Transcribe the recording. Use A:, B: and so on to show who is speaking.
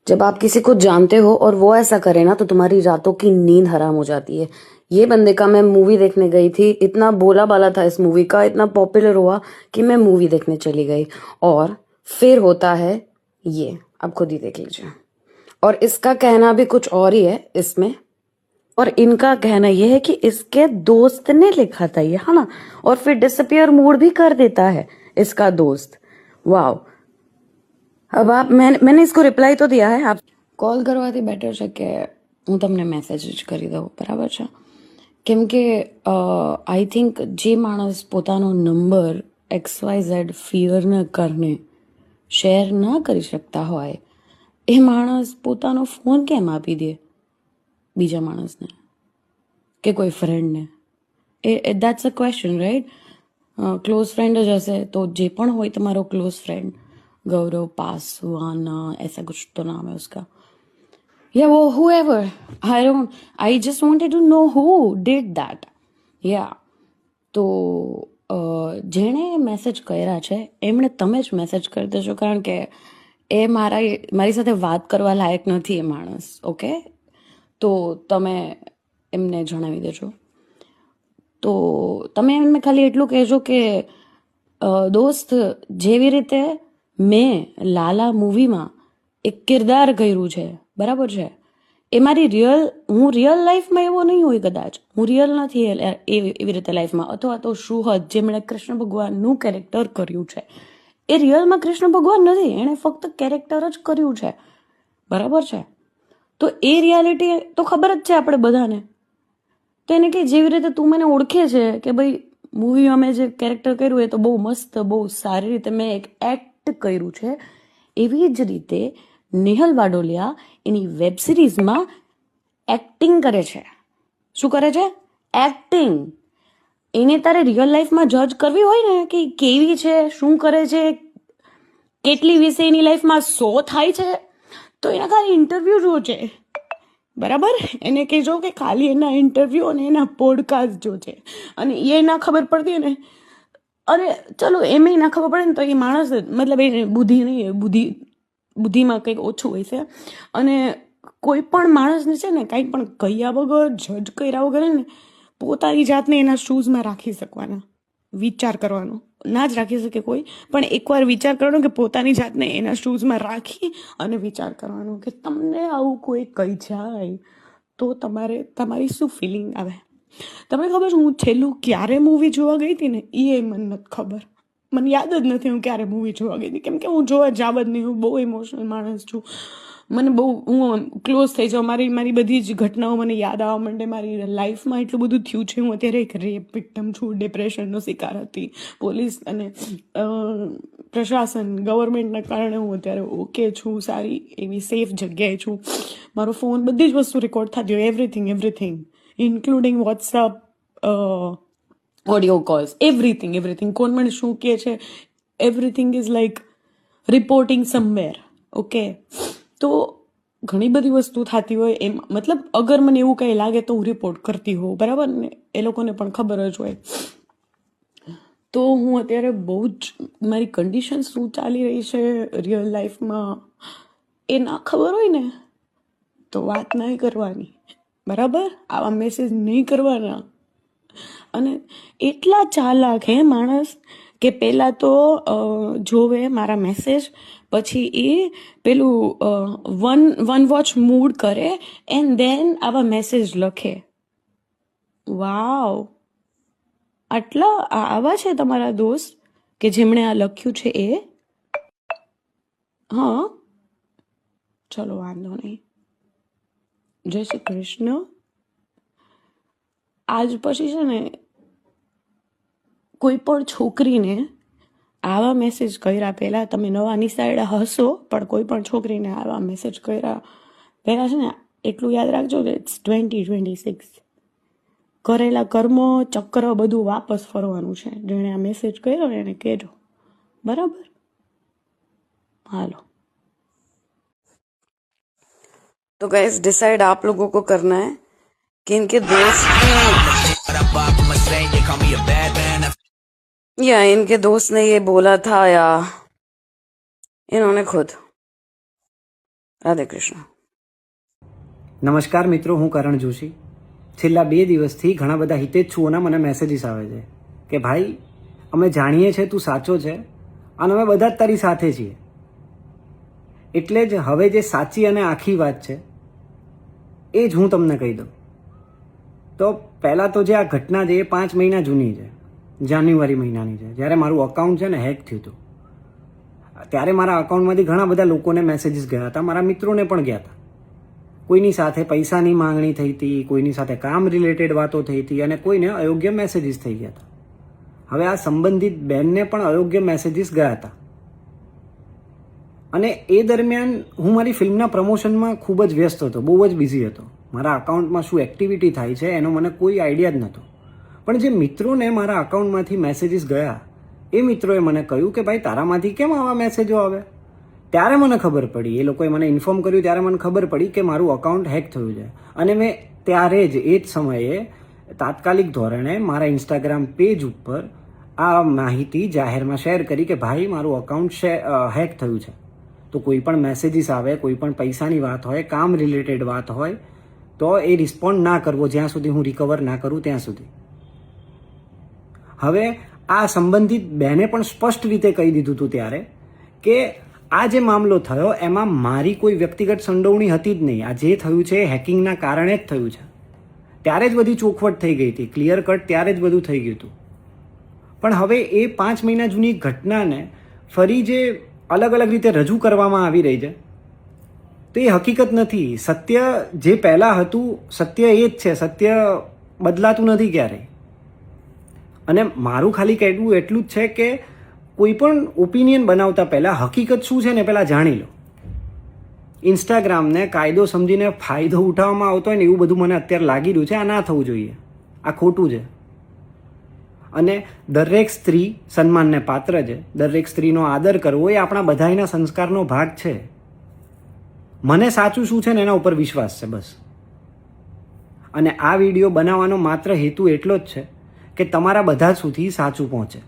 A: जब आप किसी को जानते हो और वो ऐसा करे ना तो तुम्हारी रातों की नींद हराम हो जाती है। ये बंदे का मैं मूवी देखने गई थी, इतना बोला बाला था इस मूवी का, इतना पॉपुलर हुआ कि मैं मूवी देखने चली गई और फिर होता है ये। अब खुद ही देख लीजिए। और इसका कहना भी कुछ और ही है इसमें, और इनका कहना यह है कि इसके दोस्त ने लिखा था ये, है ना, और फिर डिसअपियर मूड भी कर देता है इसका दोस्त। वाह। अब आप मैंने इसको રિપ્લાય તો દિયા હે, આપ કોલ કરવાથી બેટર છે કે હું તમને મેસેજ જ કરી દઉં, બરાબર છે? કેમ કે આઈ થિંક જે માણસ પોતાનો નંબર XYZ ફિયરના કારણે શેર ના કરી શકતા હોય એ માણસ પોતાનો ફોન કેમ આપી દે બીજા માણસને કે કોઈ ફ્રેન્ડને? એ that's a question, right? Close friend જ હશે તો જે પણ હોય તમારો ક્લોઝ ફ્રેન્ડ, गौरव पासवाना ऐसा कुछ तो नाम है उसका, या वो whoever, I just wanted to know who did that. Yeah. તો જેણે મેસેજ કર્યા છે એમણે તમે જ મેસેજ કરી દેજો, કારણ કે એ મારી સાથે વાત કરવા લાયક નથી એ માણસ. ઓકે, તો તમે એમને જણાવી દેજો. તો તમે એમને ખાલી એટલું કહેજો કે દોસ્ત, જેવી રીતે મેં લાલા મૂવીમાં એક કિરદાર કર્યું છે, બરાબર છે, એ મારી હું રિયલ લાઈફમાં એવો નહીં હોય, કદાચ હું રિયલ નથી એવી રીતે લાઈફમાં, અથવા તો સુહદ જેમણે કૃષ્ણ ભગવાનનું કેરેક્ટર કર્યું છે એ રિયલમાં કૃષ્ણ ભગવાન નથી, એણે ફક્ત કેરેક્ટર જ કર્યું છે, બરાબર છે? તો એ રિયાલિટી તો ખબર જ છે આપણે બધાને. તો એને કે જેવી રીતે તું મને ઓળખે છે કે ભાઈ મૂવીમાં મેં જે કેરેક્ટર કર્યું એ તો બહુ મસ્ત, બહુ સારી રીતે મેં એક એક્ટ કર્યું છે, એવી જ રીતે નેહલ વાડોલિયા એની વેબ સિરીઝમાં એક્ટિંગ કરે છે. શું કરે છે? એક્ટિંગ. એને તારે રિયલ લાઈફમાં જજ કરવી હોય ને કે કેવી છે, શું કરે છે, કેટલી વિશે એની લાઈફમાં શો થાય છે, તો એના ખાલી ઇન્ટરવ્યૂ જો છે, બરાબર? એને કહેજો કે ખાલી એના ઇન્ટરવ્યૂ અને એના પોડકાસ્ટ જો છે, અને એ ના ખબર પડતી ને, અરે ચલો એમ ના ખબર પડે ને તો એ માણસ, મતલબ એને બુદ્ધિ નહીં, બુદ્ધિમાં કંઈક ઓછું હોય છે. અને કોઈ પણ માણસને છે ને કાંઈ પણ કહ્યા વગર, જજ કર્યા વગર ને પોતાની જાતને એના શૂઝમાં રાખી શકવાના, વિચાર કરવાનો. ના જ રાખી શકે કોઈ, પણ એકવાર વિચાર કરવાનો કે પોતાની જાતને એના શૂઝમાં રાખી અને વિચાર કરવાનો કે તમને આવું કોઈ કહી જાય તો તમારી શું ફિલિંગ આવે. તમને ખબર છે હું છેલ્લું ક્યારે મૂવી જોવા ગઈ હતી ને એ મને નથી ખબર, મને યાદ જ નથી હું ક્યારે મૂવી જોવા ગઈ હતી, કેમ કે હું જોવા જાવ જ નહીં. હું બહુ ઇમોશનલ માણસ છું, મને બહુ, હું ક્લોઝ થઈ જાઉં, મારી બધી જ ઘટનાઓ મને યાદ આવવા માંડે. મારી લાઈફમાં એટલું બધું થયું છે, હું અત્યારે એક રેપ વિક્ટિમ છું, ડિપ્રેશનનો શિકાર હતી. પોલીસ અને પ્રશાસન, ગવર્મેન્ટના કારણે હું અત્યારે ઓકે છું, સારી એવી સેફ જગ્યાએ છું. મારો ફોન, બધી જ વસ્તુ રેકોર્ડ થતી હોય, everything including WhatsApp, audio calls, everything. કોણ મને શું કહે છે, everything is like reporting somewhere. Okay, તો ઘણી બધી વસ્તુ થતી હોય એમ, મતલબ અગર મને એવું કંઈ લાગે તો હું રિપોર્ટ કરતી હોઉં, બરાબર ને? એ લોકોને પણ ખબર જ હોય. તો હું અત્યારે બહુ જ, મારી કન્ડિશન શું ચાલી રહી છે રિયલ લાઈફમાં એ ના ખબર હોય ને તો વાત નહીં કરવાની, બરાબર? આવા મેસેજ નહીં કરવાના. અને એટલા ચાલાક હે માણસ કે પહેલાં તો જોવે મારા મેસેજ, પછી એ પેલું વન વોચ મૂડ કરે એન્ડ દેન આવા મેસેજ લખે. વાવ, આવા છે તમારા દોસ્ત કે જેમણે આ લખ્યું છે એ? હા, ચલો વાંધો નહીં. જય શ્રી કૃષ્ણ. આજ પછી છે ને કોઈ પણ છોકરીને આવા મેસેજ કર્યા પહેલાં, તમે નવા નિશાળા હશો પણ કોઈ પણ છોકરીને આવા મેસેજ કર્યા પહેલાં છે ને એટલું યાદ રાખજો કે ઇટ્સ 2026. કરેલા કર્મો, ચક્ર બધું વાપસ ફરવાનું છે. જેણે આ મેસેજ કર્યો ને એને કહેજો, બરાબર? હાલો. तो गाइस डिसाइड आप लोगों को करना है कि इनके दोस्त या इनके दोस्त ने ये बोला था या इन्होंने खुद. રાધે કૃષ્ણ.
B: નમસ્કાર મિત્રો, હું કરણ જોશી. છેલ્લા 2 દિવસથી ઘણા બધા હિતેચ્છુઓના મને મેસેજીસ આવે છે કે ભાઈ અમે જાણીએ છીએ તું સાચો છે અને અમે બધા જ તારી સાથે છીએ. એટલે જ હવે જે સાચી અને આખી વાત છે એ જ હું તમને કહી દઉં. તો પહેલાં તો જે આ ઘટના છે એ 5 મહિના જૂની છે, જાન્યુઆરી મહિનાની છે, જ્યારે મારું અકાઉન્ટ છે ને હેક થયું હતું. ત્યારે મારા અકાઉન્ટમાંથી ઘણા બધા લોકોને મેસેજીસ ગયા હતા, મારા મિત્રોને પણ ગયા હતા. કોઈની સાથે પૈસાની માંગણી થઈ હતી, કોઈની સાથે કામ રિલેટેડ વાતો થઈ હતી અને કોઈને અયોગ્ય મેસેજીસ થઈ ગયા હતા. હવે આ સંબંધિત બેનને પણ અયોગ્ય મેસેજીસ ગયા હતા અને એ દરમિયાન હું મારી ફિલ્મના પ્રમોશનમાં ખૂબ જ વ્યસ્ત હતો, બહુ જ બિઝી હતો. મારા અકાઉન્ટમાં શું એક્ટિવિટી થાય છે એનો મને કોઈ આઈડિયા જ નહોતો. પણ જે મિત્રોને મારા અકાઉન્ટમાંથી મેસેજીસ ગયા એ મિત્રોએ મને કહ્યું કે ભાઈ તારામાંથી કેમ આવા મેસેજો આવે. ત્યારે મને ખબર પડી, એ લોકોએ મને ઇન્ફોર્મ કર્યું ત્યારે મને ખબર પડી કે મારું અકાઉન્ટ હેક થયું છે. અને મેં ત્યારે જ એ જ સમયે તાત્કાલિક ધોરણે મારા ઇન્સ્ટાગ્રામ પેજ ઉપર આ માહિતી જાહેરમાં શેર કરી કે ભાઈ મારું અકાઉન્ટ હેક થયું છે. તો કોઈ પણ મેસેજીસ આવે, કોઈ પણ પૈસાની વાત હોય, કામ રિલેટેડ વાત હોય તો એ રિસ્પોન્ડ ના કરવો જ્યાં સુધી હું રિકવર ના કરું ત્યાં સુધી. હવે આ સંબંધિત બહેને પણ સ્પષ્ટ રીતે કહી દીધું હતું ત્યારે કે આ જે મામલો થયો એમાં મારી કોઈ વ્યક્તિગત સંડોવણી હતી જ નહીં. આ જે થયું છે એ હેકિંગના કારણે જ થયું છે. ત્યારે જ બધી ચોખવટ થઈ ગઈ હતી, ક્લિયર કટ ત્યારે જ બધું થઈ ગયું હતું. પણ હવે એ 5 મહિના જૂની ઘટનાને ફરી જે અલગ અલગ રીતે રજૂ કરવામાં આવી રહી છે તો એ હકીકત નથી. સત્ય જે પહેલાં હતું સત્ય એ જ છે, સત્ય બદલાતું નથી ક્યારેય. અને મારું ખાલી કહેવું એટલું જ છે કે કોઈ પણ ઓપિનિયન બનાવતા પહેલાં હકીકત શું છે ને પહેલાં જાણી લો. ઇન્સ્ટાગ્રામને કાયદો સમજીને ફાયદો ઉઠાવવામાં આવતો હોય ને એવું બધું મને અત્યારે લાગી રહ્યું છે. આ ના થવું જોઈએ, આ ખોટું છે. અને દરેક સ્ત્રી સન્માનને પાત્ર છે, દરેક સ્ત્રીનો આદર કરવો એ આપણા બધાના સંસ્કારનો ભાગ છે. મને સાચું શું છે ને એના ઉપર વિશ્વાસ છે બસ. અને આ વિડીયો બનાવવાનો માત્ર હેતુ એટલો જ છે કે તમારા બધા સુધી સાચું પહોંચે.